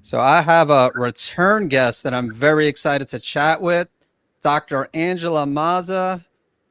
So I have a return guest that I'm very excited to chat with, Dr. Angela Mazza.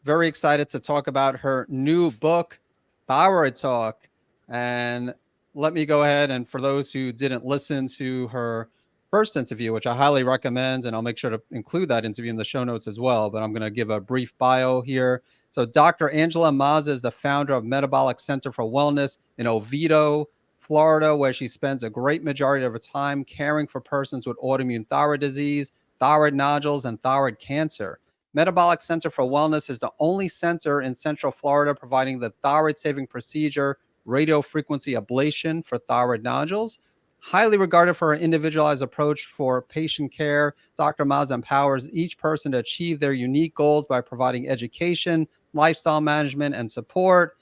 Very excited to talk about her new book, Thyroid Talk. And let me go ahead and for those who didn't listen to her first interview, which I highly recommend, and I'll make sure to include that interview in the show notes as well, but I'm going to give a brief bio here. So Dr. Angela Mazza is the founder of Metabolic Center for Wellness in Oviedo, Florida, where she spends a great majority of her time caring for persons with autoimmune thyroid disease, thyroid nodules, and thyroid cancer. Metabolic Center for Wellness is the only center in Central Florida providing the thyroid saving procedure, radiofrequency ablation for thyroid nodules. Highly regarded for her individualized approach for patient care, Dr. Mazza empowers each person to achieve their unique goals by providing education, lifestyle management, and support.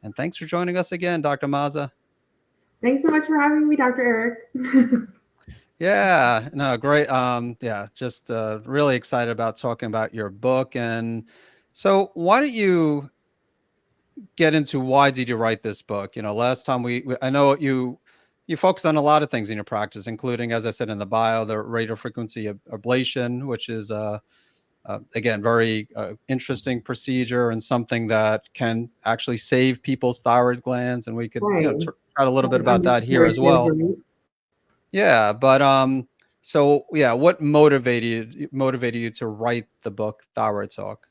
And thanks for joining us again, Dr. Mazza. Thanks so much for having me, Dr. Eric. Yeah, no, great. Yeah, just really excited about talking about your book. And so, why don't you get into why did you write this book? Last time I know you focus on a lot of things in your practice, including, as I said in the bio, the radiofrequency ablation, which is again very interesting procedure and something that can actually save people's thyroid glands. And we could Right. chat a little bit about I'm that here very as well. serious. Yeah, but so yeah, what motivated you to write the book Thyroid Talk?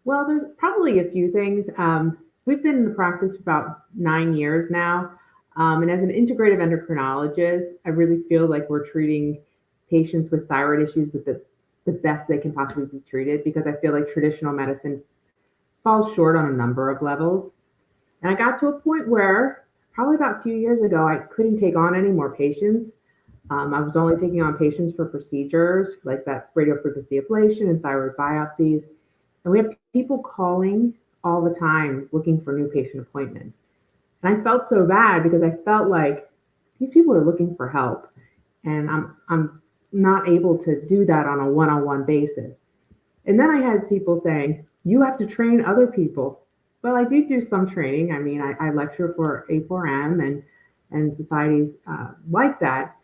Well, there's probably a few things. We've been in the practice for about 9 years now. And as an integrative endocrinologist, I really feel like we're treating patients with thyroid issues at the best they can possibly be treated because I feel like traditional medicine falls short on a number of levels. And I got to a point where probably about a few years ago, I couldn't take on any more patients. I was only taking on patients for procedures like that radiofrequency ablation and thyroid biopsies. And we have people calling all the time looking for new patient appointments. And I felt so bad because I felt like these people are looking for help. And I'm not able to do that on a one-on-one basis. And then I had people saying, you have to train other people. Well, I do some training. I mean, I lecture for A4M and societies like that.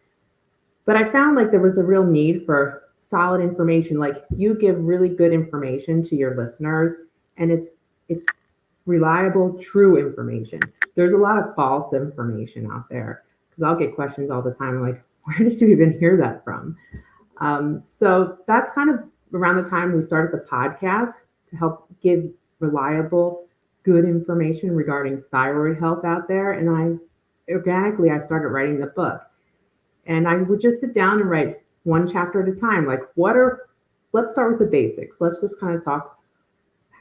But I found like there was a real need for solid information. Like you give really good information to your listeners, and it's reliable, true information. There's a lot of false information out there because I'll get questions all the time like, where did you even hear that from? So that's kind of around the time we started the podcast to help give reliable, good information regarding thyroid health out there. And I started writing the book. And I would just sit down and write one chapter at a time. Like, let's start with the basics. Let's just kind of talk,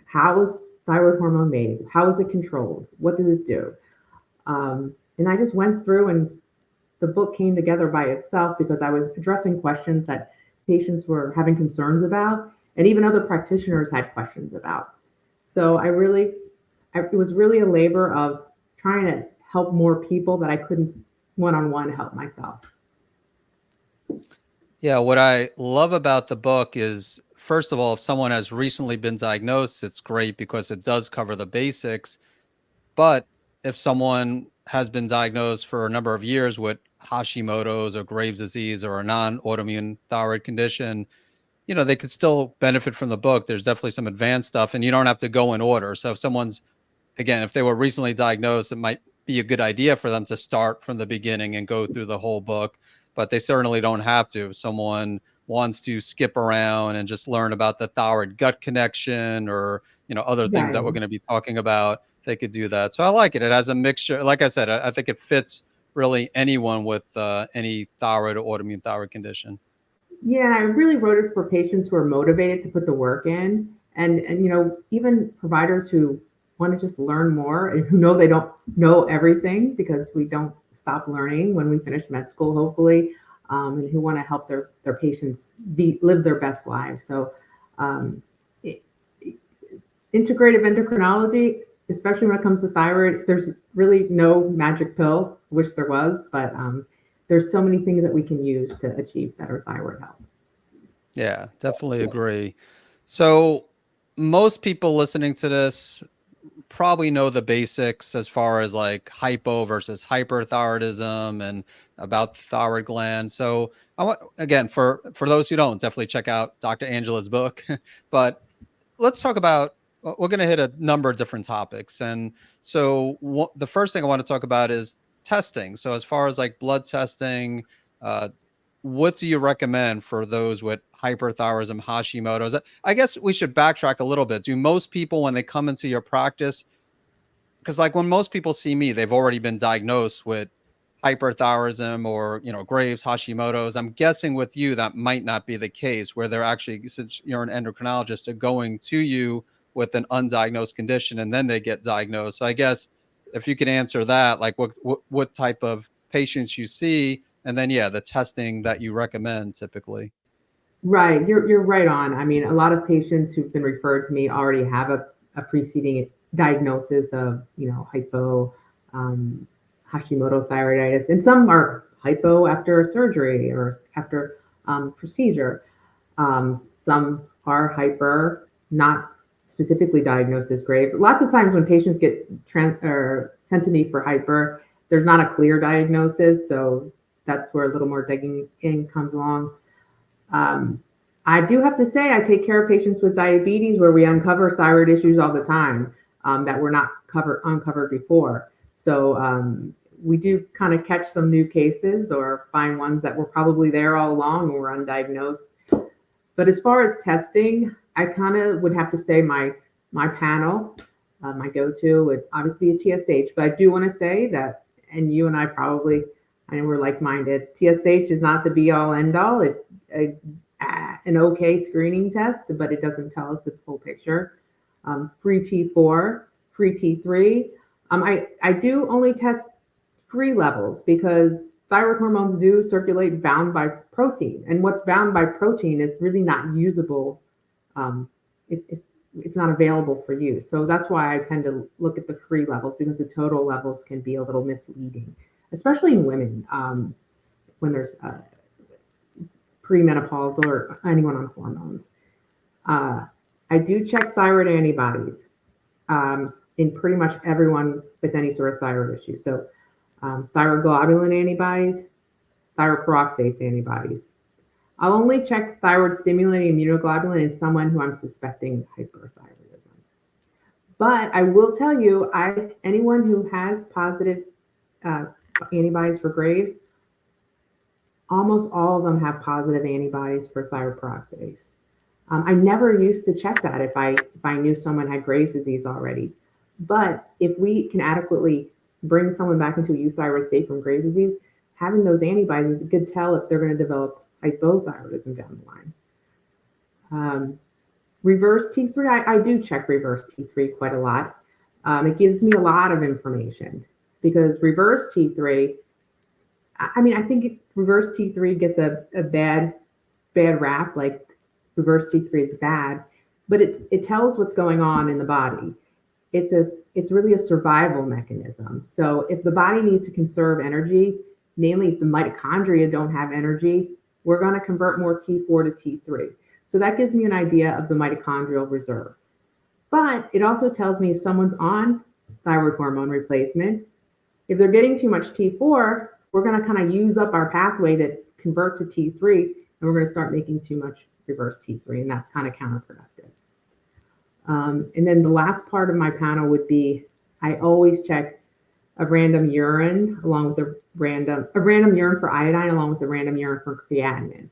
how is thyroid hormone made? How is it controlled? What does it do? And I just went through, and the book came together by itself because I was addressing questions that patients were having concerns about, and even other practitioners had questions about. So it was really a labor of trying to help more people that I couldn't one-on-one help myself. Yeah, what I love about the book is, first of all, if someone has recently been diagnosed, it's great because it does cover the basics. But if someone has been diagnosed for a number of years with Hashimoto's or Graves' disease or a non-autoimmune thyroid condition, they could still benefit from the book. There's definitely some advanced stuff, and you don't have to go in order. So if someone's, again, if they were recently diagnosed, it might be a good idea for them to start from the beginning and go through the whole book, but they certainly don't have to. If someone wants to skip around and just learn about the thyroid gut connection or, other things that we're Right. going to be talking about, they could do that. So I like it. It has a mixture. Like I said, I think it fits really anyone with any thyroid or autoimmune thyroid condition. Yeah, I really wrote it for patients who are motivated to put the work in, and even providers who want to just learn more and who know they don't know everything because we don't stop learning when we finish med school, hopefully, and who want to help their patients live their best lives. So, um, it, integrative endocrinology, especially when it comes to thyroid, there's really no magic pill. Wish there was, but there's so many things that we can use to achieve better thyroid health. Yeah, definitely agree. So most people listening to this probably know the basics as far as like hypo versus hyperthyroidism and about the thyroid gland. So I want, again, for those who don't, definitely check out Dr. Angela's book. But let's talk about, we're going to hit a number of different topics. And so the first thing I want to talk about is testing. So as far as like blood testing, uh, what do you recommend for those with hyperthyroidism, Hashimoto's? I guess we should backtrack a little bit. Do most people, when they come into your practice, because like when most people see me, they've already been diagnosed with hyperthyroidism or, Graves, Hashimoto's. I'm guessing with you that might not be the case, where they're actually, since you're an endocrinologist, are going to you with an undiagnosed condition and then they get diagnosed. So I guess if you could answer that, like what type of patients you see, and then the testing that you recommend typically. Right, you're right on. I mean, a lot of patients who've been referred to me already have a preceding diagnosis of, hypo, um, Hashimoto thyroiditis, and some are hypo after surgery or after procedure. Some are hyper, not specifically diagnosed as Graves. Lots of times when patients get or sent to me for hyper, there's not a clear diagnosis, so that's where a little more digging in comes along. Um, I do have to say, I take care of patients with diabetes where we uncover thyroid issues all the time that were not uncovered before. So we do kind of catch some new cases or find ones that were probably there all along and were undiagnosed. But as far as testing, I kind of would have to say my panel, my go-to would obviously be a TSH. But I do want to say that, and you and I know we're like-minded. TSH is not the be-all, end-all. It's an okay screening test, but it doesn't tell us the full picture. Free T4, free T3. I do only test 3 levels because thyroid hormones do circulate bound by protein, and what's bound by protein is really not usable. Um, it's not available for use. So that's why I tend to look at the free levels, because the total levels can be a little misleading, especially in women when there's premenopausal or anyone on hormones. Uh, I do check thyroid antibodies in pretty much everyone with any sort of thyroid issue. So thyroid globulin antibodies, thyroid peroxidase antibodies. I'll only check thyroid stimulating immunoglobulin in someone who I'm suspecting hyperthyroidism. But I will tell you, anyone who has positive uh, antibodies for Graves, almost all of them have positive antibodies for thyroid peroxidase. I never used to check that if I knew someone had Graves' disease already. But if we can adequately bring someone back into a euthyroid state from Graves' disease, having those antibodies is a good tell if they're going to develop hypothyroidism down the line. Reverse T3, I do check reverse T3 quite a lot. It gives me a lot of information because reverse T3, I think reverse T3 gets a bad rap, like reverse T3 is bad, but it tells what's going on in the body. It's really a survival mechanism. So if the body needs to conserve energy, mainly if the mitochondria don't have energy, we're going to convert more T4 to T3. So that gives me an idea of the mitochondrial reserve. But it also tells me if someone's on thyroid hormone replacement, if they're getting too much T4, we're going to kind of use up our pathway to convert to T3, and we're going to start making too much reverse T3, and that's kind of counterproductive. And then the last part of my panel would be, I always check a random urine along with a random urine for iodine along with a random urine for creatinine,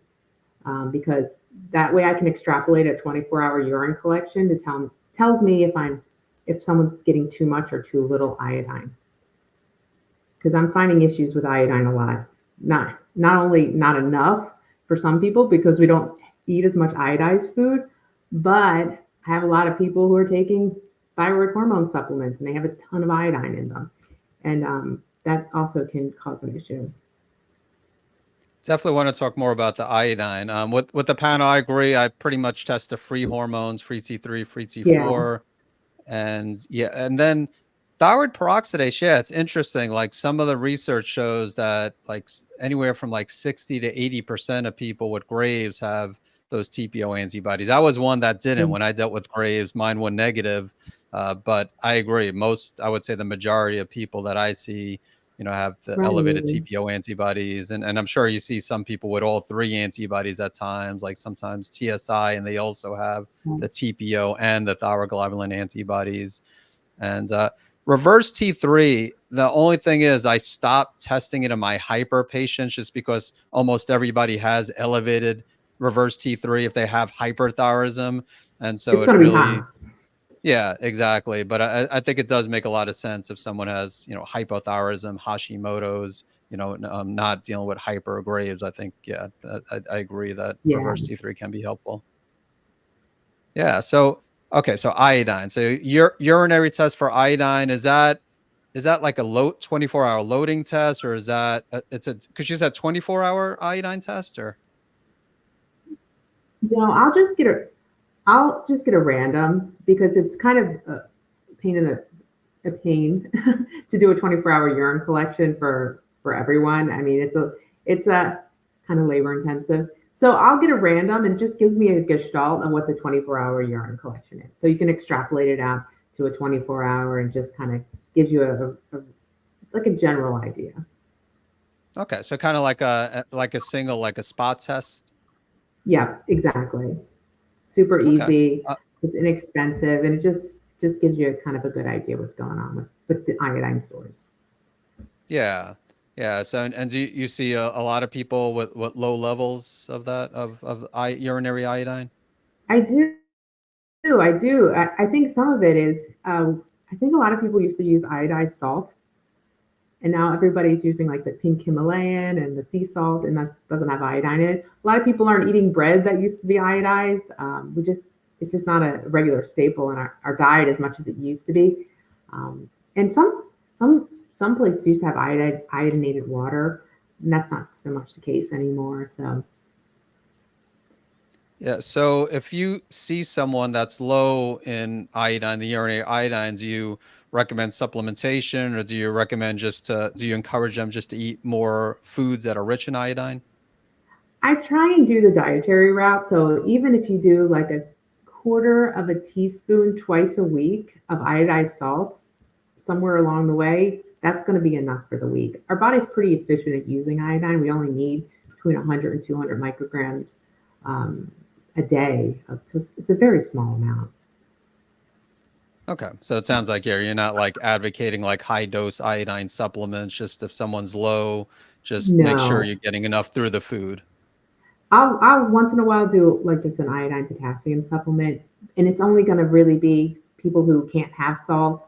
because that way I can extrapolate a 24-hour urine collection to tells me if someone's getting too much or too little iodine. Because I'm finding issues with iodine a lot. Not only not enough for some people because we don't eat as much iodized food, but I have a lot of people who are taking thyroid hormone supplements and they have a ton of iodine in them. And that also can cause an issue. Definitely want to talk more about the iodine. With the panel, I agree. I pretty much test the free hormones, free T3, free Yeah. T4, and then thyroid peroxidase. Yeah, it's interesting. Like some of the research shows that like anywhere from like 60 to 80% of people with Graves have those TPO antibodies. I was one that didn't when I dealt with Graves. Mine were negative, But I agree. I would say the majority of people that I see, have the elevated Right. TPO antibodies. And I'm sure you see some people with all three antibodies at times, like sometimes TSI, and they also have Right. the TPO and the thyroglobulin antibodies. And reverse T3, the only thing is I stopped testing it in my hyper patients just because almost everybody has elevated reverse T3 if they have hyperthyroidism. And so It's it going to be high. really, yeah, exactly. But I think it does make a lot of sense if someone has, hypothyroidism, Hashimoto's, not dealing with hyper or Graves. I think, yeah, I agree that Yeah. reverse T3 can be helpful. Yeah. So, okay. So iodine. So your urinary test for iodine, is that like a 24-hour loading test, or is that, because you said 24-hour iodine test, or? No, I'll just get a random because it's kind of pain in the a pain to do a 24-hour urine collection for everyone. I mean, it's a kind of labor intensive. So I'll get a random and it just gives me a gestalt of what the 24-hour urine collection is. So you can extrapolate it out to a 24-hour and just kind of gives you a like a general idea. Okay. So kind of like a single, like a spot test. Yeah, exactly. Super Okay. easy. Uh, It's inexpensive and it just gives you kind of a good idea what's going on with the iodine stores. yeah. Yeah. So, and do you see a lot of people with low levels of that, of urinary iodine? I I do. I think some of it is, I think a lot of people used to use iodized salt, and now everybody's using like the pink Himalayan and the sea salt, and that doesn't have iodine in it. A lot of people aren't eating bread that used to be iodized. It's just not a regular staple in our diet as much as it used to be. And some some places used to have iodinated water, and that's not so much the case anymore. So Yeah. So if you see someone that's low in iodine, the urinary iodine, do you recommend supplementation, or do you encourage them just to eat more foods that are rich in iodine? I try and do the dietary route. So even if you do like a quarter of a teaspoon twice a week of iodized salts somewhere along the way, that's going to be enough for the week. Our body's pretty efficient at using iodine. We only need between 100 and 200 micrograms um, a day. So it's a very small amount. Okay. So it sounds like, yeah, you're not like advocating like high dose iodine supplements. Just if someone's low, just make sure No, you're getting enough through the food. I'll once in a while do like just an iodine potassium supplement, and it's only going to really be people who can't have salt.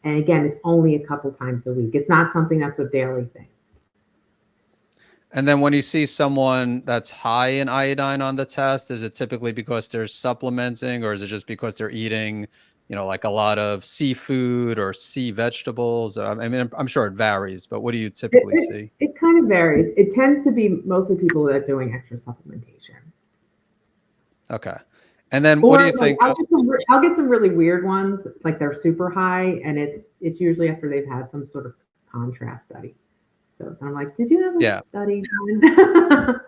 And again, it's only a couple times a week. It's not something that's a daily thing. And then when you see someone that's high in iodine on the test, is it typically because they're supplementing, or is it just because they're eating, like a lot of seafood or sea vegetables? I mean, I'm sure it varies, but what do you typically see? It kind of varies. It tends to be mostly people that are doing extra supplementation, Okay. And then what do or you like think? I'll get some really weird ones, like they're super high, and it's usually after they've had some sort of contrast study. So I'm like, did you have a Yeah. study done?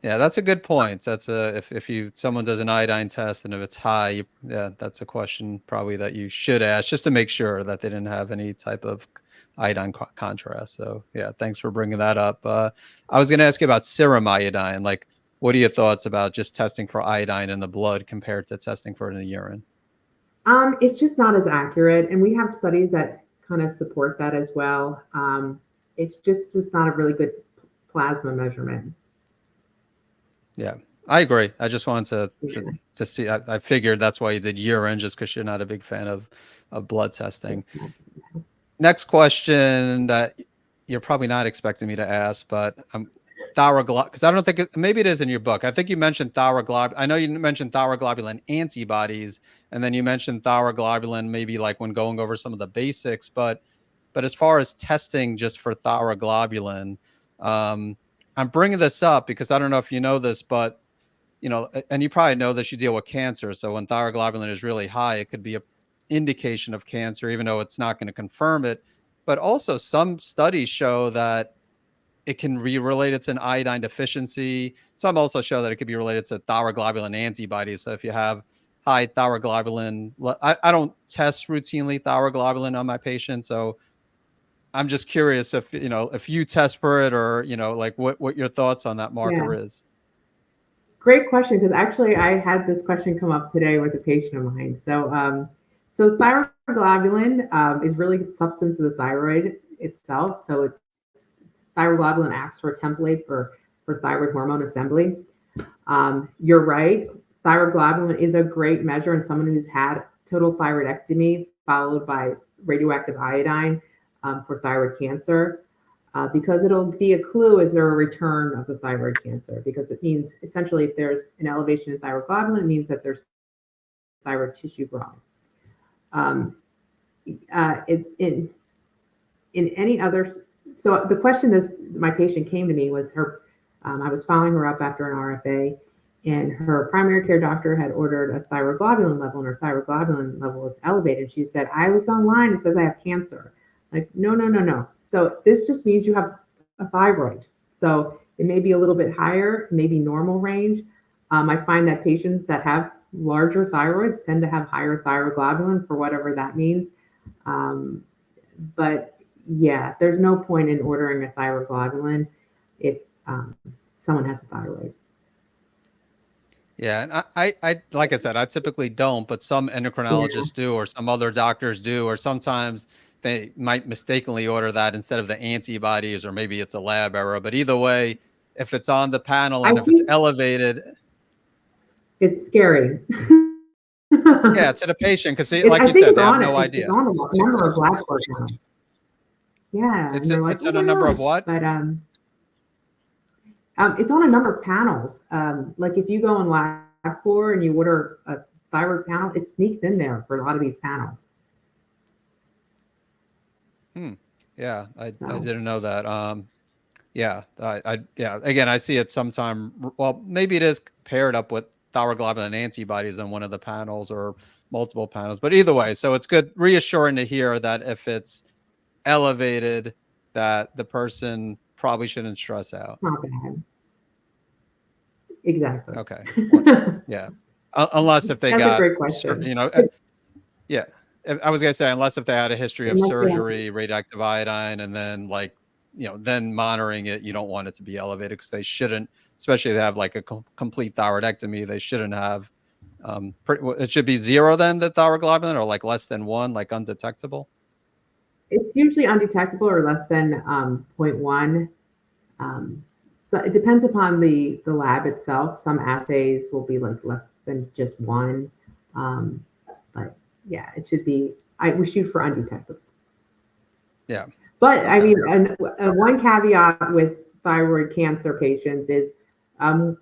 Yeah, that's a good point. That's a if someone does an iodine test and if it's high, yeah, that's a question probably that you should ask just to make sure that they didn't have any type of iodine contrast. So yeah, thanks for bringing that up. I was going to ask you about serum iodine. Like, what are your thoughts about just testing for iodine in the blood compared to testing for it in the urine? It's just not as accurate, and we have studies that kind of support that as well. It's just not a really good plasma measurement. Yeah, I agree. I just wanted to Yeah, to see. I figured that's why you did urine, just because you're not a big fan of blood testing. it's not- Next question that you're probably not expecting me to ask, but because I don't think maybe it is in your book. I think you mentioned thyroglobulin. I know you mentioned thyroglobulin antibodies, and then you mentioned thyroglobulin maybe like when going over some of the basics. But as far as testing just for thyroglobulin, um, I'm bringing this up because I don't know if you know this, but and you probably know that you deal with cancer. So when thyroglobulin is really high, it could be a indication of cancer, even though it's not going to confirm it. But also some studies show that it can be related to an iodine deficiency. Some also show that it could be related to thyroglobulin antibodies. So if you have high thyroglobulin. I don't test routinely thyroglobulin on my patients, so I'm just curious if if you test for it, or like what your thoughts on that Yeah. marker is. Great question, because actually I had this question come up today with a patient of mine. So thyroglobulin is really the substance of the thyroid itself. So thyroglobulin acts for a template for thyroid hormone assembly. You're right. Thyroglobulin is a great measure in someone who's had total thyroidectomy followed by radioactive iodine for thyroid cancer. Because it'll be a clue, is there a return of the thyroid cancer? Because it means essentially if there's an elevation in thyroglobulin, it means that there's thyroid tissue growing. Um, in any other, so the question this my patient came to me was her. I was following her up after an RFA, and her primary care doctor had ordered a thyroglobulin level, and her thyroglobulin level was elevated. She said, "I looked online; it says I have cancer." Like, no, no, no, no. So this just means you have a thyroid. So it may be a little bit higher, maybe normal range. I find that patients that have larger thyroids tend to have higher thyroglobulin for whatever that means. Um, but yeah, there's no point in ordering a thyroglobulin if someone has a thyroid. Yeah, and I like I said, I typically don't, but some Yeah, endocrinologists do, or some other doctors do, or sometimes they might mistakenly order that instead of the antibodies, or maybe it's a lab error. But either way, if it's on the panel I and if it's think elevated, it's scary. yeah, to the patient, because like I you think said, it's they have on no it. It's idea. on a number of lab work now. Yeah, and they're like, It's "Oh in a my number of gosh!" what? But it's on a number of panels. Like if you go on LabCorp and you order a thyroid panel, it sneaks in there for a lot of these panels. Hmm. Yeah, I So didn't know that. Yeah, yeah. Again, I see it sometime. Well, maybe it is paired up with thyroglobulin antibodies on one of the panels or multiple panels. But either way, so it's good, reassuring to hear that if it's elevated, that the person probably shouldn't stress out. not bad. Exactly. Okay. Well, yeah. Unless if they That's a got, great question. yeah. I was gonna say, unless if they had a history of Unless they have, surgery, radioactive iodine, and then like, then monitoring it, you don't want it to be elevated, because they shouldn't, especially if they have like a complete thyroidectomy, they shouldn't have. It should be zero then, the thyroglobulin, or like less than one, like undetectable. it's usually undetectable or less than zero point 0.1. Um, so it depends upon the lab itself. Some assays will be like less than just one. Um, but yeah, it should be, we shoot for undetectable. Yeah. But I Okay. mean, one caveat with thyroid cancer patients is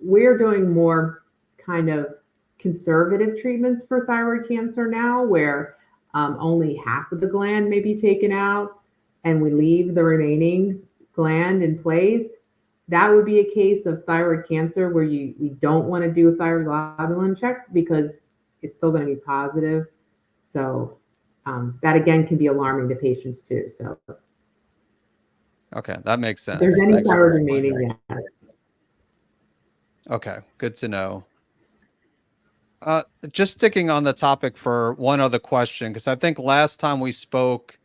we're doing more kind of conservative treatments for thyroid cancer now, where only half of the gland may be taken out and we leave the remaining gland in place. That would be a case of thyroid cancer where we don't want to do a thyroid globulin check because it's still going to be positive. So that again can be alarming to patients too. So Okay, that makes if there's sense. any Thanks for thyroid explaining. remaining, yeah. Okay, good to know. Just sticking on the topic for one other question, because I think last time we spoke,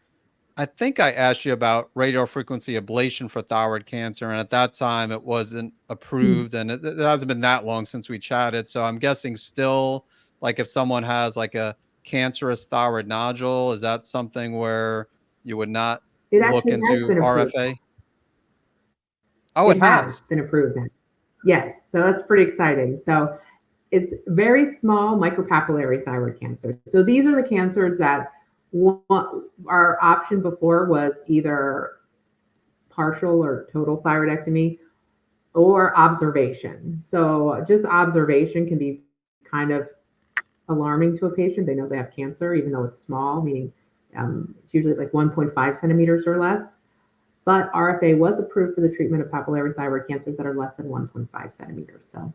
I think I asked you about radiofrequency ablation for thyroid cancer, and at that time it wasn't approved, and it hasn't been that long since we chatted. So I'm guessing still, like if someone has like a cancerous thyroid nodule, is that something where you would not It look actually has into been approved. RFA? Oh, it It has has. been approved now. Yes, so that's pretty exciting. So it's very small micropapillary thyroid cancer. So these are the cancers that our option before was either partial or total thyroidectomy or observation. So just observation can be kind of alarming to a patient. They know they have cancer, even though it's small, meaning it's usually like 1.5 centimeters or less. But RFA was approved for the treatment of papillary thyroid cancers that are less than 1.5 centimeters. So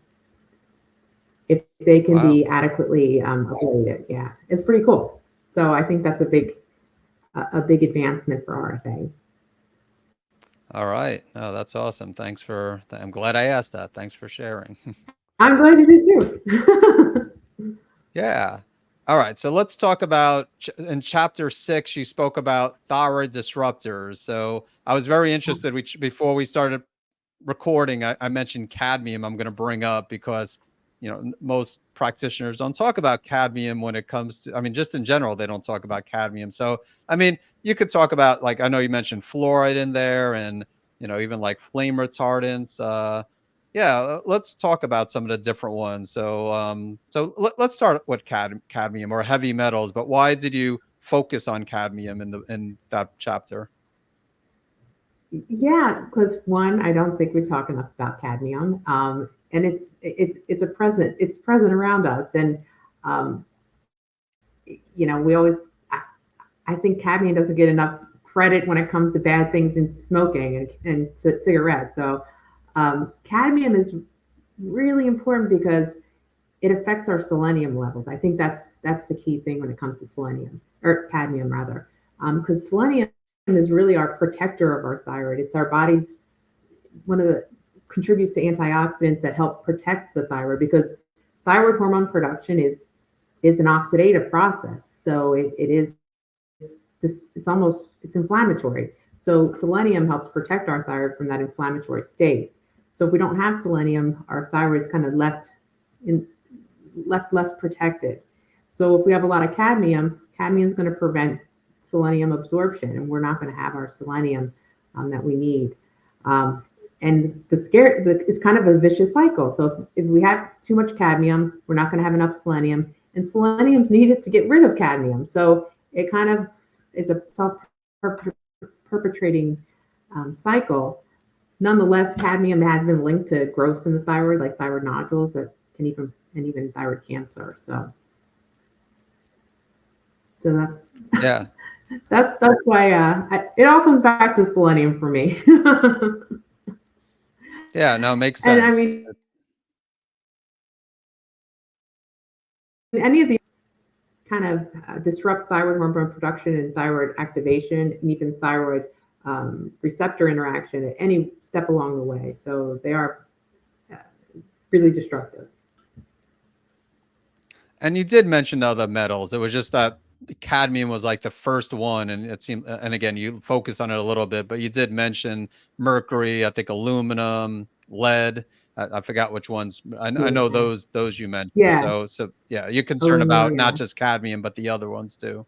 if they can Wow. be adequately ablated, yeah, it's pretty cool. So I think that's a big advancement for RFA. All right. No, that's awesome. I'm glad I asked that. Thanks for sharing. I'm glad you did too. Yeah. All right. So let's talk about in chapter 6, you spoke about thyroid disruptors. So I was very interested. Before we started recording, I mentioned cadmium. I'm going to bring up because most practitioners don't talk about cadmium when it comes to. I mean, just in general, they don't talk about cadmium. So I mean, you could talk about, like, I know you mentioned fluoride in there, and even like flame retardants. Yeah, let's talk about some of the different ones. Let's start with cadmium or heavy metals. But why did you focus on cadmium in that chapter? Yeah, because one, I don't think we talk enough about cadmium, and it's present around us, and um, we always I think cadmium doesn't get enough credit when it comes to bad things in smoking and cigarettes. So cadmium is really important because it affects our selenium levels. I think that's the key thing when it comes to selenium or cadmium rather, because selenium is really our protector of our thyroid. It's our body's one of the contributes to antioxidants that help protect the thyroid because thyroid hormone production is an oxidative process. So it is just it's inflammatory. So selenium helps protect our thyroid from that inflammatory state. So if we don't have selenium, our thyroid's kind of in left less protected. So if we have a lot of cadmium is going to prevent selenium absorption, and we're not going to have our selenium that we need. Um, and it's kind of a vicious cycle. So if we have too much cadmium, we're not going to have enough selenium, and selenium's needed to get rid of cadmium. So it kind of is a self-perpetrating cycle. Nonetheless, cadmium has been linked to growths in the thyroid, like thyroid nodules that can even thyroid cancer. So Yeah. that's why it all comes back to selenium for me. Yeah. No, it makes And I sense. mean, any of these kind of disrupt thyroid hormone production and thyroid activation, and even thyroid receptor interaction at any step along the way. So they are uh, really destructive. And you did mention other metals. It was just that cadmium was like the first one, and it seemed. And again, you focused on it a little bit, but you did mention mercury. I think aluminum, lead. I forgot which ones. I know Yeah, those you mentioned. yeah, So yeah, you're concerned aluminum. about Yeah, not just cadmium, but the other ones too.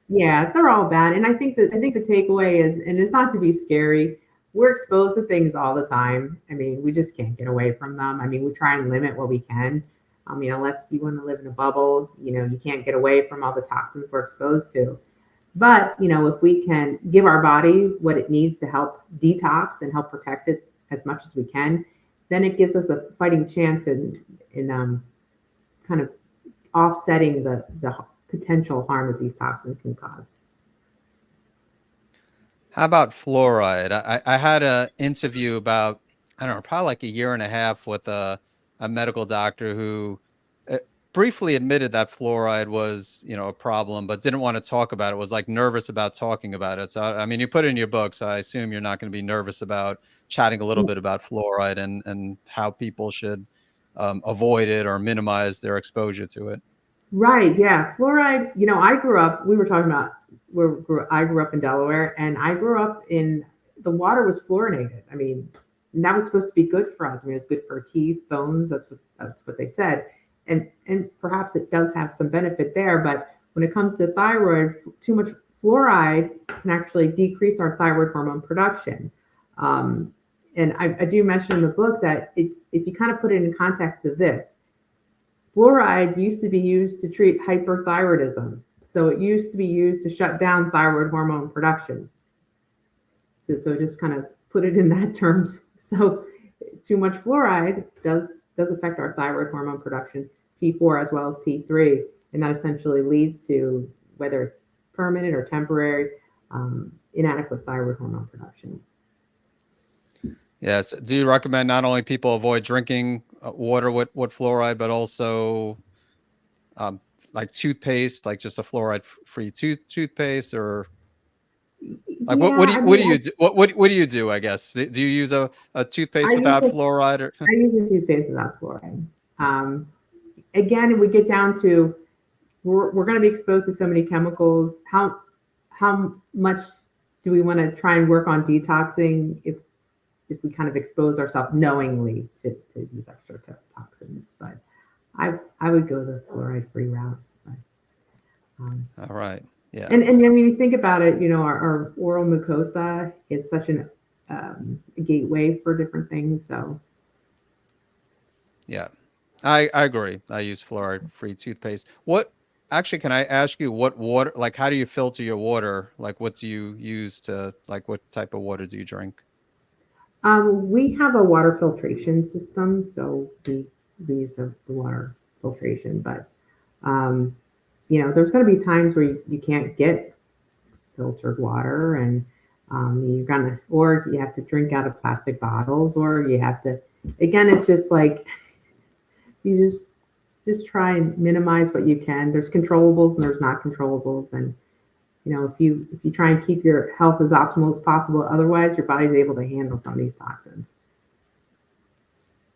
yeah, they're all bad. And I think the takeaway is, and it's not to be scary. We're exposed to things all the time. I mean, we just can't get away from them. I mean, we try and limit what we can. I mean, unless you want to live in a bubble, you can't get away from all the toxins we're exposed to. But, if we can give our body what it needs to help detox and help protect it as much as we can, then it gives us a fighting chance in kind of offsetting the potential harm that these toxins can cause. How about fluoride? I had a interview about, I don't know, probably like a year and a half with a medical doctor who uh, briefly admitted that fluoride was, a problem, but didn't want to talk about it. Was like nervous about talking about it. So I mean, you put it in your book, so I assume you're not going to be nervous about chatting a little bit about fluoride and how people should avoid it or minimize their exposure to it. Right. Yeah. Fluoride, I grew up, we were talking about I grew up in Delaware, and I grew up in the water was fluorinated. I mean, and that was supposed to be good for us. I mean, it's good for teeth, bones. That's what they said. And perhaps it does have some benefit there. But when it comes to thyroid, too much fluoride can actually decrease our thyroid hormone production. Um, and I do mention in the book that if you kind of put it in context of this, fluoride used to be used to treat hyperthyroidism. So it used to be used to shut down thyroid hormone production. So just kind of put it in that terms. So too much fluoride does affect our thyroid hormone production, T4 as well as T3, and that essentially leads to whether it's permanent or temporary inadequate thyroid hormone production. Yes. Do you recommend not only people avoid drinking water with fluoride, but also um, like toothpaste, like just a fluoride-free toothpaste, or like Yeah, I what mean, do you do? What do you do? I guess do you use a I toothpaste use without a, fluoride? Or I use a toothpaste without fluoride. Um, Again, we get down to we're going to be exposed to so many chemicals. How much do we want to try and work on detoxing if we kind of expose ourselves knowingly to these extra toxins? But I would go the fluoride free route. But, All right. Yeah. and I mean, you think about it, our oral mucosa is such an gateway for different things. So Yeah. I agree. I use fluoride-free toothpaste. What actually, can I ask you what water, like, how do you filter your water? Like, what do you use to, like, what type of water do you drink? we have a water filtration system, so we use the water filtration. But um, there's going to be times where you can't get filtered water, and you're gonna, or you have to drink out of plastic bottles, or you have to. Again, it's just like you just try and minimize what you can. There's controllables and there's not controllables, and if you try and keep your health as optimal as possible, otherwise your body's able to handle some of these toxins.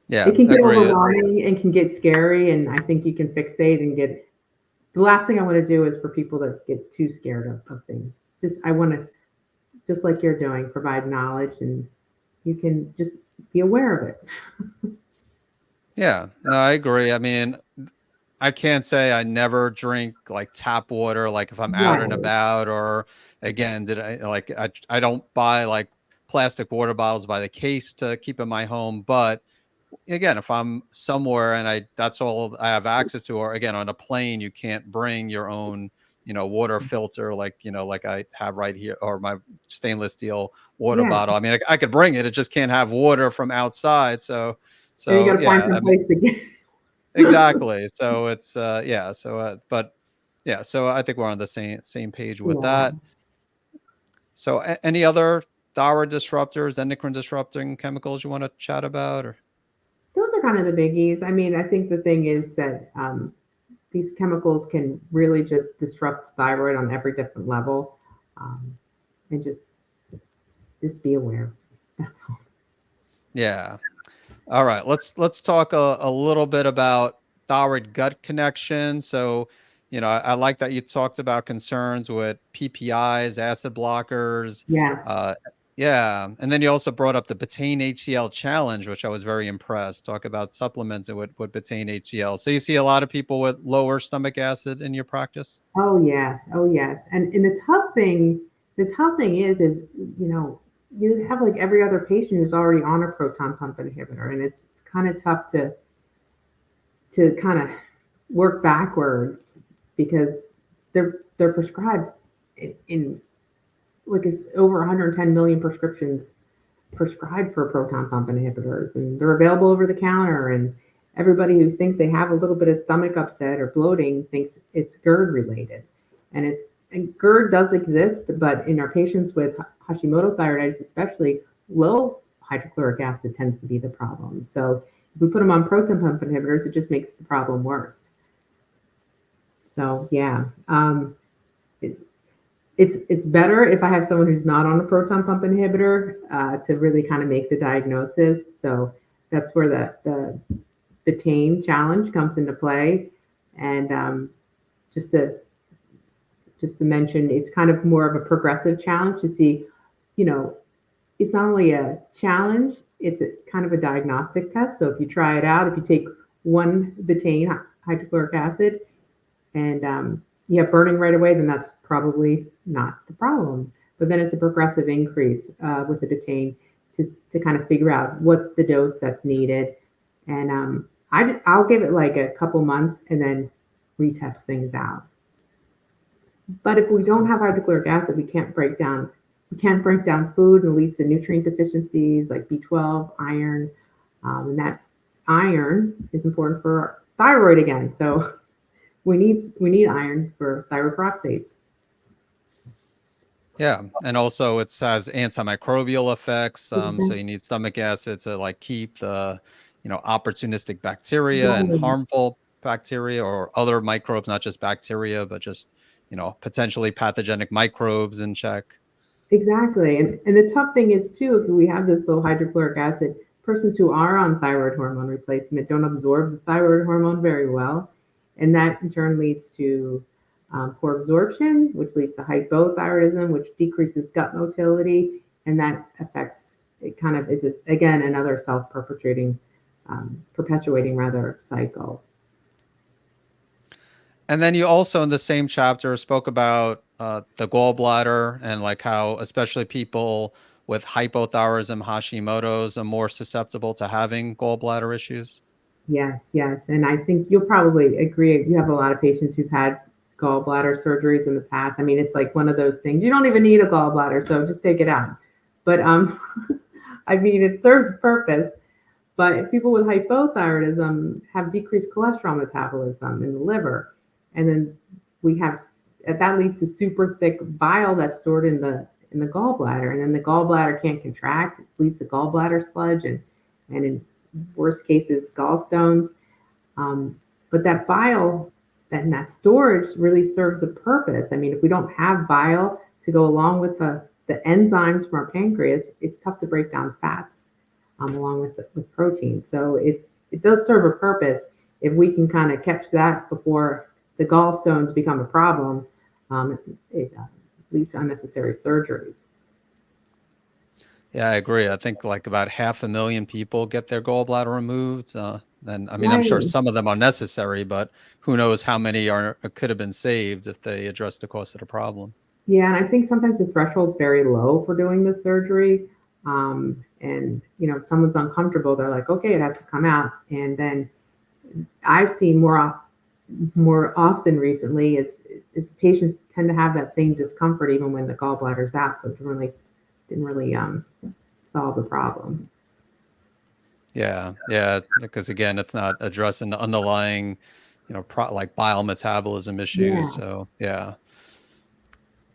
Yeah, It can get agree. overwhelming and can get scary, and I think you can fixate and get. The last thing I want to do is for people to get too scared of things. I want to, just like you're doing, provide knowledge, and you can just be aware of it. Yeah, no, I agree. I mean, I can't say I never drink like tap water, like if I'm out and Right. about, or again, did I like I don't buy like plastic water bottles by the case to keep in my home, but again, if I'm somewhere and that's all I have access to, or again, on a plane, you can't bring your own, water filter, like, like I have right here, or my stainless steel water Yeah. bottle. I mean, I could bring it. It just can't have water from outside. And you So got to find yeah, some I mean, place to get. exactly. So it's, yeah. But yeah, so I think we're on the same page with Yeah. that. So any other thyroid disruptors, endocrine disrupting chemicals you want to chat about, or? Those are kind of the biggies. I mean, I think the thing is that these chemicals can really just disrupt thyroid on every different level, um, and just be aware. That's all. Yeah. All right, let's talk a little bit about thyroid gut connection. So, I like that you talked about concerns with PPIs, acid blockers. Yes. Uh, yeah, and then you also brought up the betaine HCl challenge, which I was very impressed. Talk about supplements and with betaine HCl. So you see a lot of people with lower stomach acid in your practice. Oh yes. Oh yes. And the tough thing is you have like every other patient who's already on a proton pump inhibitor, and it's kind of tough to kind of work backwards because they're prescribed in like it's over 110 million prescriptions prescribed for proton pump inhibitors, and they're available over the counter, and everybody who thinks they have a little bit of stomach upset or bloating thinks it's GERD related, and GERD does exist, but in our patients with Hashimoto thyroiditis especially, low hydrochloric acid tends to be the problem. So if we put them on proton pump inhibitors, it just makes the problem worse. So yeah, it, it's better if I have someone who's not on a proton pump inhibitor to really kind of make the diagnosis. So that's where the betaine challenge comes into play. And just to just to mention, it's kind of more of a progressive challenge to see, you know, it's not only a challenge, it's kind of a diagnostic test. So if you try it out, if you take one betaine hydrochloric acid and you have burning right away, then that's probably not the problem. But then it's a progressive increase with the betaine to kind of figure out what's the dose that's needed. And I'll give it like a couple months and then retest things out. But if we don't have hydrochloric acid, we can't break down food, and it leads to nutrient deficiencies like B12, iron, and that iron is important for thyroid again. So we need iron for thyroid peroxidase. Yeah, and also it has antimicrobial effects. So Exactly. you need stomach acid to like keep the, opportunistic bacteria and Right. harmful bacteria or other microbes, not just bacteria, but just, potentially pathogenic microbes in check. Exactly. And the tough thing is too, if we have this low hydrochloric acid, persons who are on thyroid hormone replacement don't absorb the thyroid hormone very well. And that in turn leads to poor absorption, which leads to hypothyroidism, which decreases gut motility, and that affects, it kind of is, again, another self-perpetuating, perpetuating rather, cycle. And then you also in the same chapter spoke about the gallbladder and like how especially people with hypothyroidism, Hashimoto's are more susceptible to having gallbladder issues. Yes, yes. And I think you'll probably agree. You have a lot of patients who've had gallbladder surgeries in the past. I mean, it's like one of those things. You don't even need a gallbladder, so just take it out. But I mean, it serves a purpose. But if people with hypothyroidism have decreased cholesterol metabolism in the liver, and then we have, that leads to super thick bile that's stored in the gallbladder, and then the gallbladder can't contract. It leads to gallbladder sludge, and in worst cases, gallstones. But that bile and that storage really serves a purpose. I mean, if we don't have bile to go along with the enzymes from our pancreas, it's tough to break down fats along with protein. So it does serve a purpose if we can kind of catch that before the gallstones become a problem. It leads to unnecessary surgeries. Yeah, I agree. I think like about 500,000 people get their gallbladder removed. And I mean, I'm sure Right. some of them are necessary, but who knows how many are could have been saved if they addressed the cause of the problem. Yeah, and I think sometimes the threshold's very low for doing the surgery. And if someone's uncomfortable, they're like, okay, it has to come out. And then I've seen more often recently is patients tend to have that same discomfort even when the gallbladder's out. So it didn't really solve the problem. Yeah, yeah, because again, it's not addressing the underlying, like bile metabolism issues. Yeah. So yeah,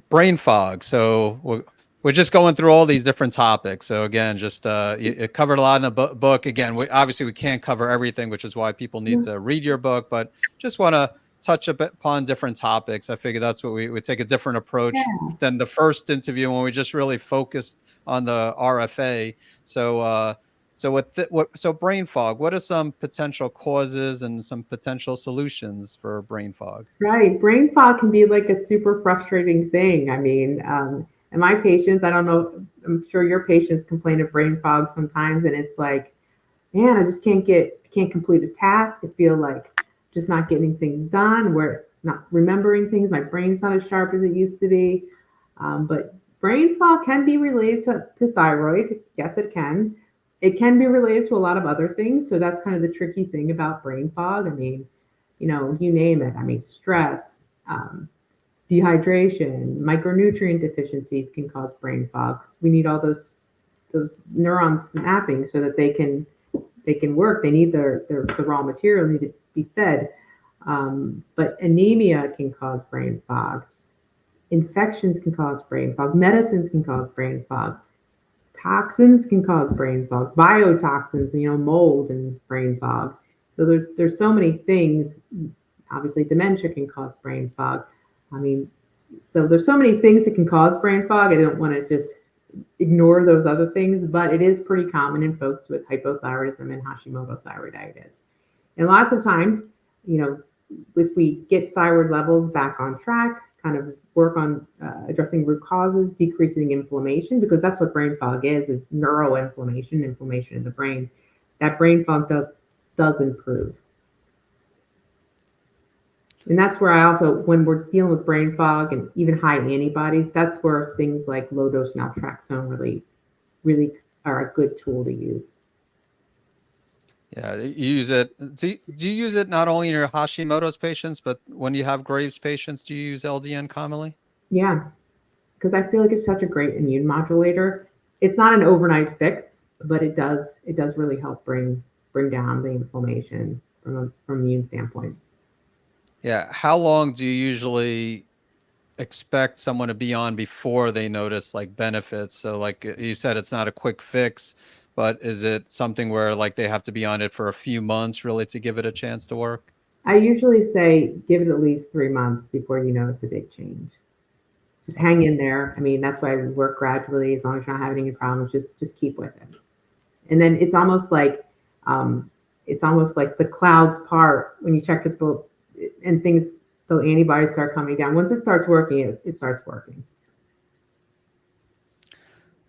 brain fog. So we're just going through all these different topics. So again, just it covered a lot in the book. Again, obviously we can't cover everything, which is why people need Yeah. to read your book. But just want to touch a bit upon different topics. I figure that's what we would take a different approach than the first interview when we just really focused on the RFA. So so brain fog, what are some potential causes and some potential solutions for brain fog? Right. Brain fog can be like a super frustrating thing. I mean, and my patients, I don't know, I'm sure your patients complain of brain fog sometimes, and it's like, man, I can't complete a task. I feel like just not getting things done. We're not remembering things. My brain's not as sharp as it used to be. But brain fog can be related to thyroid. Yes, it can. It can be related to a lot of other things. So that's kind of the tricky thing about brain fog. I mean, you name it. I mean, stress, dehydration, micronutrient deficiencies can cause brain fog. We need all those neurons snapping so that they can work. They need the raw material, need to be fed. But anemia can cause brain fog. Infections can cause brain fog. Medicines can cause brain fog. Toxins can cause brain fog. Biotoxins, mold and brain fog. So there's so many things. Obviously, dementia can cause brain fog. I mean, so there's so many things that can cause brain fog. I don't want to just ignore those other things, but it is pretty common in folks with hypothyroidism and Hashimoto thyroiditis. And lots of times, you know, if we get thyroid levels back on track, kind of work on addressing root causes, decreasing inflammation, because that's what brain fog is neuroinflammation, inflammation in the brain. That brain fog does improve. And that's where I also, when we're dealing with brain fog and even high antibodies, that's where things like low dose naltrexone really are a good tool to use. Yeah, you use it. Do you use it not only in your Hashimoto's patients, but when you have Graves patients, do you use LDN commonly? Yeah, because I feel like it's such a great immune modulator. It's not an overnight fix, but it does really help bring down the inflammation from immune standpoint. Yeah. How long do you usually expect someone to be on before they notice like benefits? So like you said, it's not a quick fix, but is it something where like they have to be on it for a few months really to give it a chance to work? I usually say give it at least 3 months before you notice a big change. Just hang in there. I mean, that's why we work gradually. As long as you're not having any problems, just keep with it. And then um, it's almost like the clouds part when you check it. and things, the antibodies start coming down. Once it starts working, it starts working.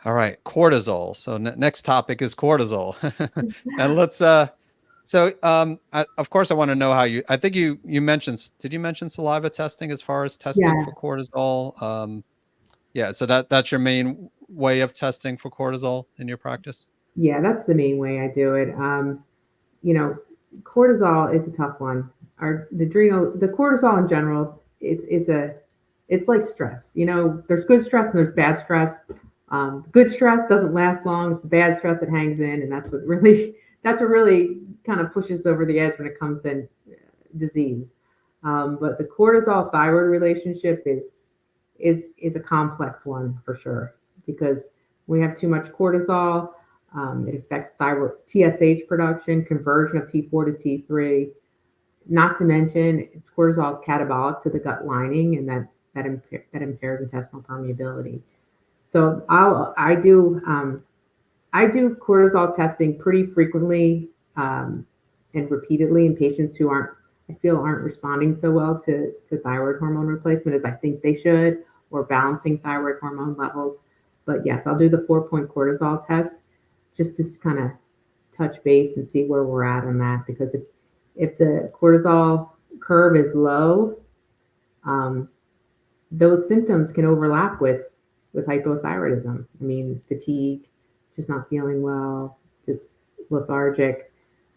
All right, cortisol. So next topic is cortisol, and let's. Of course, I want to know how you. I think you mentioned. Did you mention saliva testing as far as testing Yeah, for cortisol? Yeah. So that's your main way of testing for cortisol in your practice. yeah, that's the main way I do it. You know, cortisol is a tough one. The cortisol in general, it's like stress. You know, there's good stress and there's bad stress. Good stress doesn't last long. It's the bad stress that hangs in, and that's what really kind of pushes over the edge when it comes to disease. But the cortisol thyroid relationship is a complex one for sure, because we have too much cortisol. It affects thyroid TSH production, conversion of T4 to T3. Not to mention, cortisol is catabolic to the gut lining, and that impairs intestinal permeability. So I do cortisol testing pretty frequently, and repeatedly in patients who aren't responding so well to thyroid hormone replacement as I think they should, or balancing thyroid hormone levels. But yes, I'll do the 4-point cortisol test just to kind of touch base and see where we're at on that. Because if the cortisol curve is low, um, those symptoms can overlap with hypothyroidism. I mean, fatigue, just not feeling well, just lethargic,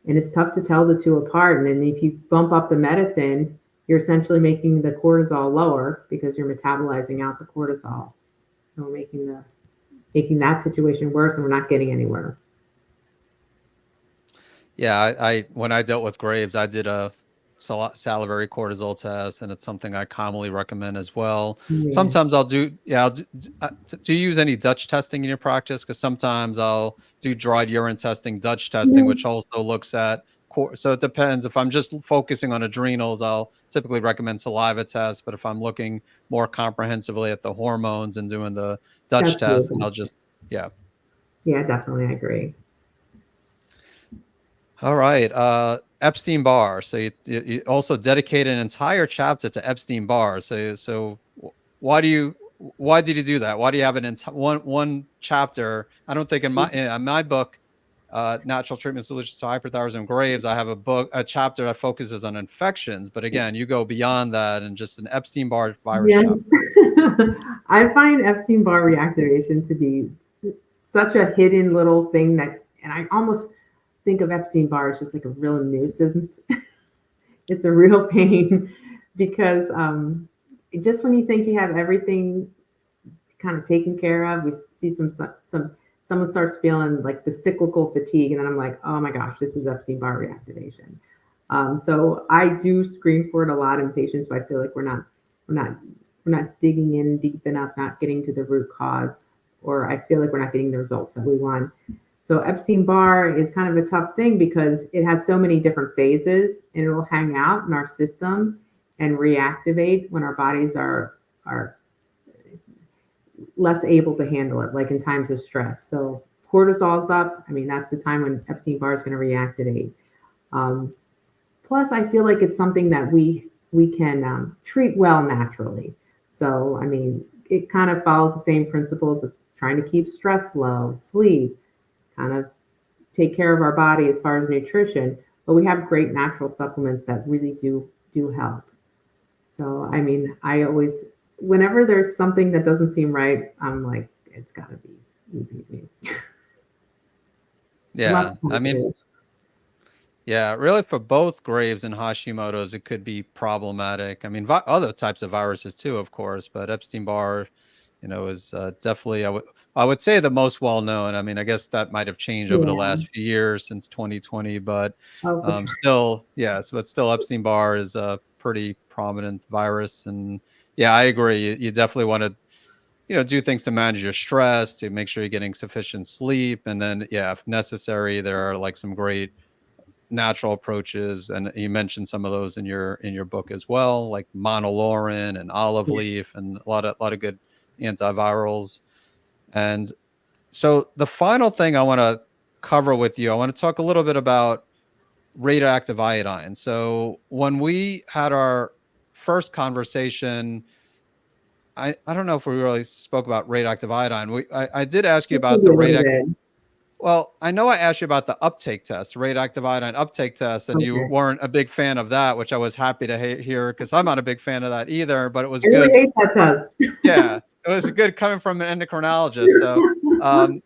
and it's tough to tell the two apart. And then if you bump up the medicine, you're essentially making the cortisol lower because you're metabolizing out the cortisol. So we're making that situation worse, and we're not getting anywhere. Yeah, I when I dealt with Graves, I did a salivary cortisol test, and it's something I commonly recommend as well. Yeah, Sometimes I'll do, yeah, do you use any Dutch testing in your practice? Because sometimes I'll do dried urine testing, Dutch testing, yeah, which also looks at so it depends. If I'm just focusing on adrenals, I'll typically recommend saliva tests. But if I'm looking more comprehensively at the hormones and doing the Dutch that's test, and I'll good. just, yeah. Yeah, definitely, I agree. All right. Epstein-Barr. So you also dedicated an entire chapter to Epstein-Barr. Why did you do that? Why do you have one chapter? I don't think in my book, Natural Treatment Solutions to Hyperthyroidism Graves, I have a chapter that focuses on infections. But again, you go beyond that and just an Epstein-Barr virus Yeah, chapter. I find Epstein-Barr reactivation to be such a hidden little thing that, and I almost think of Epstein-Barr as just like a real nuisance. It's a real pain because just when you think you have everything kind of taken care of, we see someone starts feeling like the cyclical fatigue, and then I'm like, oh my gosh, this is Epstein-Barr reactivation. So I do screen for it a lot in patients, but I feel like we're not we're not digging in deep enough, not getting to the root cause, or I feel like we're not getting the results that we want. So Epstein-Barr is kind of a tough thing because it has so many different phases, and it will hang out in our system and reactivate when our bodies are less able to handle it, like in times of stress. So cortisol's up. I mean, that's the time when Epstein-Barr is going to reactivate. Um, Plus, I feel like it's something that we can treat well naturally. So, I mean, it kind of follows the same principles of trying to keep stress low, sleep, kind of take care of our body as far as nutrition. But we have great natural supplements that really do help. So, I mean, I always, whenever there's something that doesn't seem right, I'm like, it's got to be me. Lots Yeah. of I mean, positive. yeah, really for both Graves and Hashimoto's, it could be problematic. I mean, other types of viruses too, of course, but Epstein-Barr, is definitely I would say the most well known. I mean, I guess that might have changed over the Yeah. last few years since 2020, but Oh, for sure. still, yes, but still Epstein-Barr is a pretty prominent virus, and yeah, I agree. You definitely want to do things to manage your stress, to make sure you're getting sufficient sleep, and then yeah, if necessary, there are like some great natural approaches, and you mentioned some of those in your book as well, like monolaurin and olive Yeah. leaf, and a lot of good antivirals. And so the final thing I want to cover with you, I want to talk a little bit about radioactive iodine. So when we had our first conversation, I don't know if we really spoke about radioactive iodine. I did ask you about Maybe the a little radioactive. bit. Well, I know I asked you about the uptake test, radioactive iodine uptake test, and you Okay. weren't a big fan of that, which I was happy to hear because I'm not a big fan of that either. But it was I really good. hate that test. Yeah, it was good coming from an endocrinologist. So, um,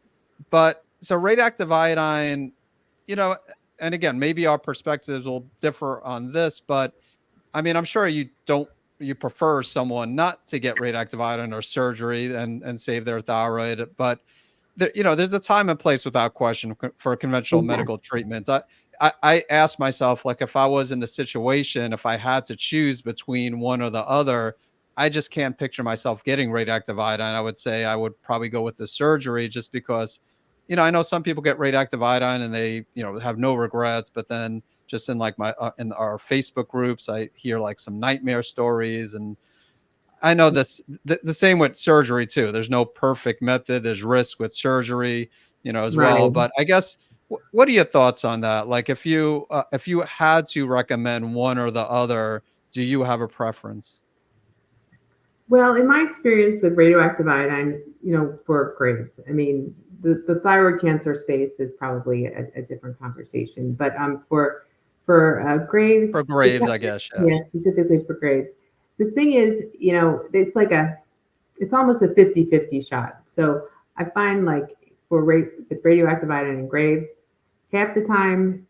but so radioactive iodine, you know, and again, maybe our perspectives will differ on this, but I mean, I'm sure you prefer someone not to get radioactive iodine or surgery and save their thyroid, but there's a time and place without question for conventional medical Exactly. treatments. I asked myself, like, if I was in the situation, if I had to choose between one or the other, I just can't picture myself getting radioactive iodine. I would say I would probably go with the surgery just because, I know some people get radioactive iodine and they, have no regrets, but then just in like in our Facebook groups, I hear like some nightmare stories. And I know the same with surgery too. There's no perfect method. There's risk with surgery, as well. Right. But I guess what are your thoughts on that? Like if you had to recommend one or the other, do you have a preference? Well, in my experience with radioactive iodine, for Graves, I mean, the thyroid cancer space is probably a different conversation. But for For Graves, Graves, I guess. Yeah. yeah, specifically for Graves, the thing is, it's almost a 50-50 shot. So I find like with radioactive iodine and Graves, half the time,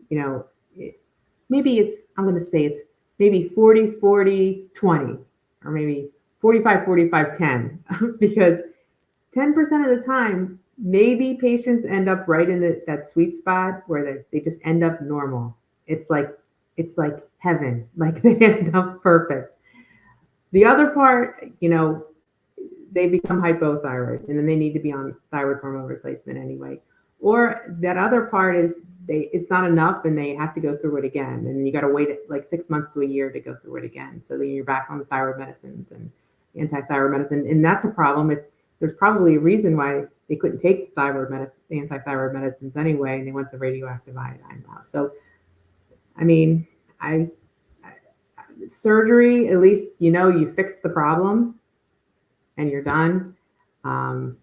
maybe I'm going to say it's maybe 40-40-20, or maybe 45-45-10, because 10% of the time, maybe patients end up right in that sweet spot where they just end up normal. It's like heaven, like they end up perfect. The other part, they become hypothyroid and then they need to be on thyroid hormone replacement anyway. Or that other part is it's not enough and they have to go through it again. And you got to wait like 6 months to a year to go through it again. So then you're back on the thyroid medicines and anti-thyroid medicine. And that's a problem. There's probably a reason why they couldn't take the anti-thyroid medicines anyway, and they went the radioactive iodine route. So, I mean, I surgery, at least, you fixed the problem and you're done. Um,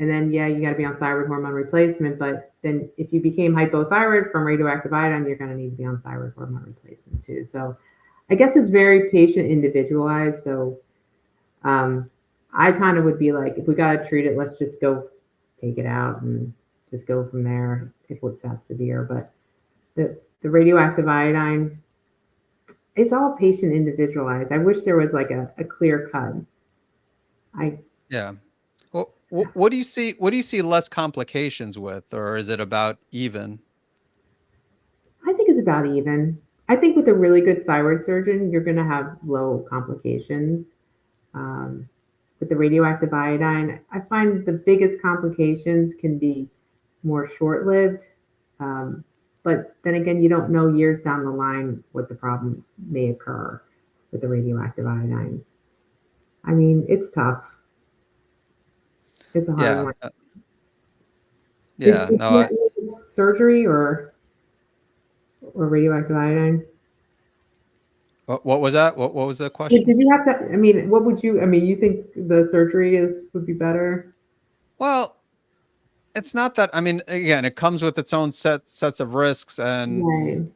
and then, yeah, you got to be on thyroid hormone replacement. But then if you became hypothyroid from radioactive iodine, you're going to need to be on thyroid hormone replacement too. So I guess it's very patient individualized. So I kind of would be like, if we got to treat it, let's just go take it out and just go from there if it's that severe. But the radioactive iodine, it's all patient individualized. I wish there was like a clear cut. I Yeah. Well, what do you see? What do you see less complications with, or is it about even? I think it's about even. I think with a really good thyroid surgeon, you're going to have low complications. Um, with the radioactive iodine, I find the biggest complications can be more short lived. Um, but then again, you don't know years down the line what the problem may occur with the radioactive iodine. I mean, it's tough. It's a hard Yeah. one. Did, Yeah. did No. you have any surgery or radioactive iodine? What was that? What was the Did question? you have to? I mean, what would you? I mean, you think the surgery would be better? Well, it's not that. I mean, again, it comes with its own sets of risks, and Right.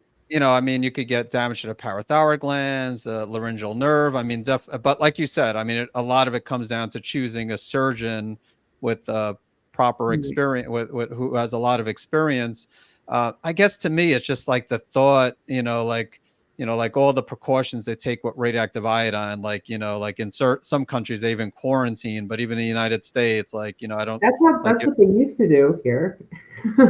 I mean, you could get damage to the parathyroid glands, the laryngeal nerve. I mean, but like you said, I mean, a lot of it comes down to choosing a surgeon with proper Right. experience, with who has a lot of experience. I guess to me, it's just like the thought, like all the precautions they take with radioactive iodine, like like in some countries they even quarantine, but even in the United States, like I don't like That's what they used to do here.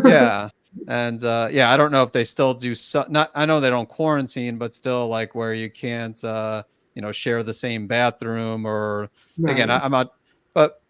yeah. And yeah, I don't know if they still do not I know they don't quarantine, but still like where you can't share the same bathroom or again, Right. I'm not but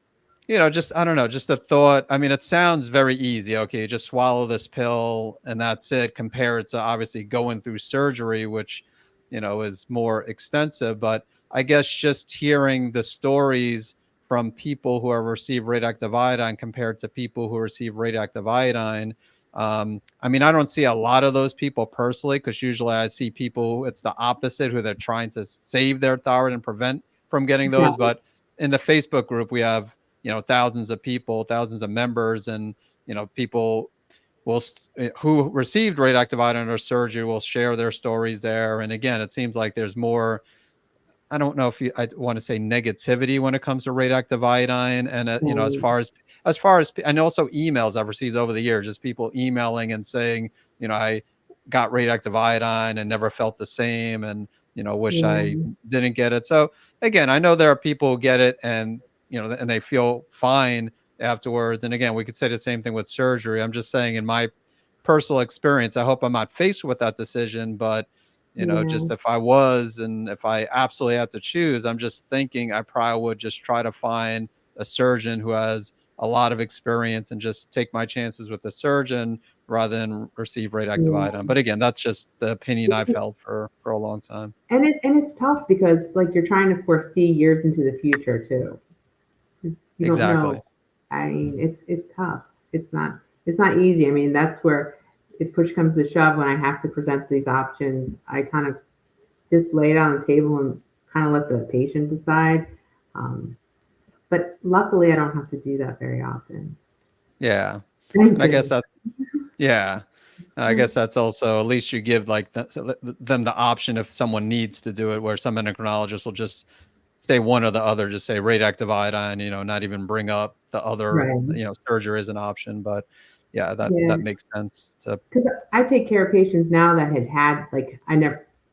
just I don't know, just the thought. I mean, it sounds very easy. Okay, just swallow this pill and that's it, compared to obviously going through surgery, which, is more extensive. But I guess just hearing the stories from people who have received radioactive iodine compared to people who receive radioactive iodine, I mean, I don't see a lot of those people personally, because usually I see people, it's the opposite, who they're trying to save their thyroid and prevent from getting Yeah, those. But in the Facebook group, we have, thousands of people, thousands of members, and, people who received radioactive iodine or surgery will share their stories there. And again, it seems like there's more, I don't know if I want to say negativity when it comes to radioactive iodine, and as right. far as and also emails I've received over the years, just people emailing and saying, I got radioactive iodine and never felt the same, and wish I Yeah, didn't get it. So again, I know there are people who get it, and and they feel fine afterwards. And again, we could say the same thing with surgery. I'm just saying, in my personal experience, I hope I'm not faced with that decision, but yeah, just if I was, and if I absolutely had to choose, I'm just thinking I probably would just try to find a surgeon who has a lot of experience, and just take my chances with the surgeon rather than receive radioactive yeah. iodine. But again, that's just the opinion I've held for a long time. And it's tough because like you're trying to foresee years into the future too. 'Cause you don't Exactly. know. I mean, it's tough. It's not easy. I mean, that's where if push comes to shove, when I have to present these options, I kind of just lay it on the table and kind of let the patient decide. Um, but luckily, I don't have to do that very often. Yeah. Thank And I guess goodness. that, yeah. I guess that's also, at least you give like them the option if someone needs to do it, where some endocrinologists will just say one or the other, just say radioactive iodine, not even bring up the other, Right. surgery is an option. But yeah, that Yeah. makes sense to, Because I take care of patients now that had like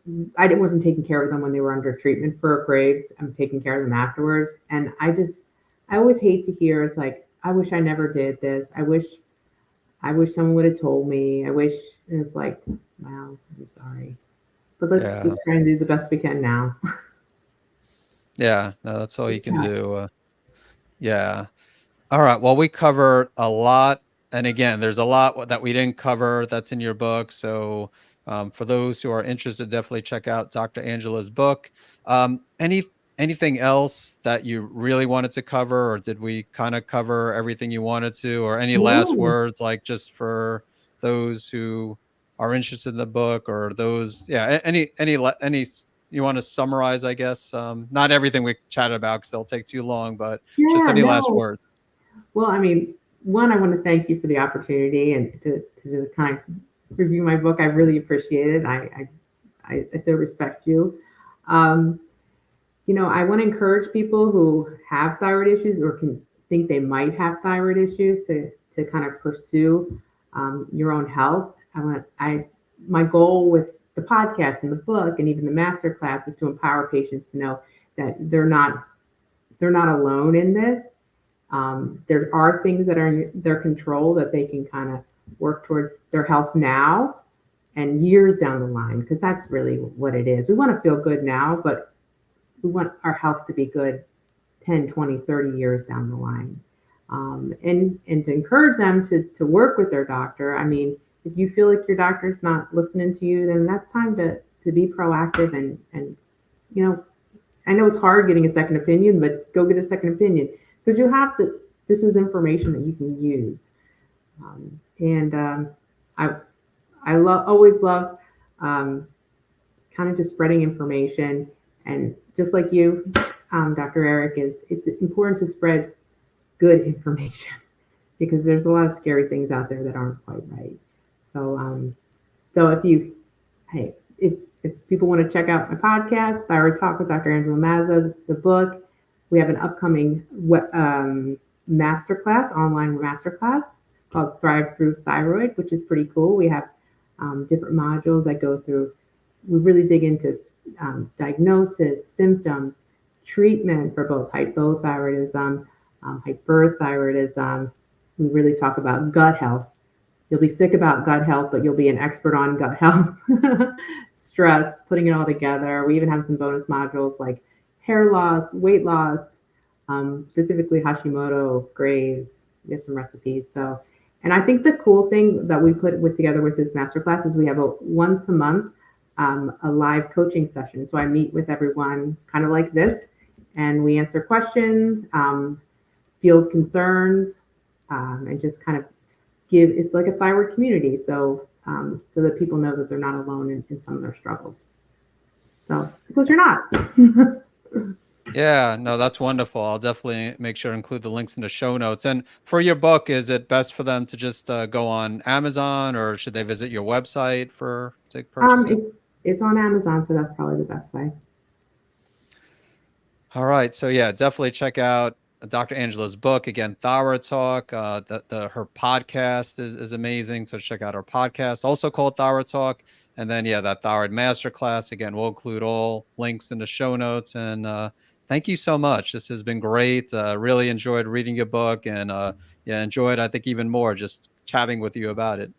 wasn't taking care of them when they were under treatment for Graves. I'm taking care of them afterwards, and I always hate to hear it's like I wish I never did this. I wish someone would have told me. I wish, and it's like, wow, I'm sorry, but let's yeah. just try and do the best we can now. Yeah. No, that's all you It's can tough. do. Yeah. All right. Well, we covered a lot. And again, there's a lot that we didn't cover that's in your book. So, for those who are interested, definitely check out Dr. Angela's book. Anything else that you really wanted to cover, or did we kind of cover everything you wanted to, or any last No, words, like just for those who are interested in the book, or those, yeah, you want to summarize, I guess, not everything we chatted about, because they'll take too long, but just yeah, any last no. words. Well, I mean, one, I want to thank you for the opportunity and to kind of review my book. I really appreciate it. I so respect you. Um, I want to encourage people who have thyroid issues or can think they might have thyroid issues to kind of pursue your own health. My goal with the podcast and the book and even the masterclass is to empower patients to know that they're not alone in this. There are things that are in their control that they can kind of work towards their health now and years down the line, because that's really what it is. We want to feel good now, but we want our health to be good 10, 20, 30 years down the line. And to encourage them to work with their doctor. I mean, if you feel like your doctor's not listening to you, then that's time to be proactive and you know, I know it's hard getting a second opinion, but go get a second opinion because you have to. This is information that you can use, and I always love kind of just spreading information, and just like you, Dr. Eric, is it's important to spread good information because there's a lot of scary things out there that aren't quite right. So so hey, if people want to check out my podcast, Thyroid Talk with Dr. Angela Mazza, the book, we have an upcoming masterclass, online masterclass called Thrive Through Thyroid, which is pretty cool. We have different modules that go through, we really dig into diagnosis, symptoms, treatment for both hypothyroidism, hyperthyroidism. We really talk about gut health. You'll be sick about gut health, but you'll be an expert on gut health, stress, putting it all together. We even have some bonus modules like hair loss, weight loss, specifically Hashimoto, Graves. We have some recipes. So, and I think the cool thing that we put together with this masterclass is we have a once a month a live coaching session. So I meet with everyone kind of like this, and we answer questions, field concerns, and just kind of give, it's like a thyroid community. So, so that people know that they're not alone in some of their struggles. So, because you're not. Yeah, no, that's wonderful. I'll definitely make sure to include the links in the show notes. And for your book, is it best for them to just go on Amazon, or should they visit your website to purchase it? It's on Amazon, so that's probably the best way. All right. So yeah, definitely check out Dr. Angela's book again, Thyroid Talk. Her podcast is amazing. So check out her podcast, also called Thyroid Talk. And then yeah, that Thyroid Masterclass. Again, we'll include all links in the show notes. And thank you so much. This has been great. Really enjoyed reading your book, and yeah, enjoyed, I think, even more just chatting with you about it.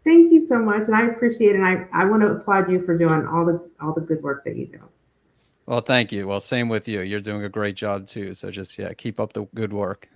Thank you so much, and I appreciate it. And I want to applaud you for doing all the good work that you do. Well, thank you. Well, same with you. You're doing a great job too. So just yeah, keep up the good work.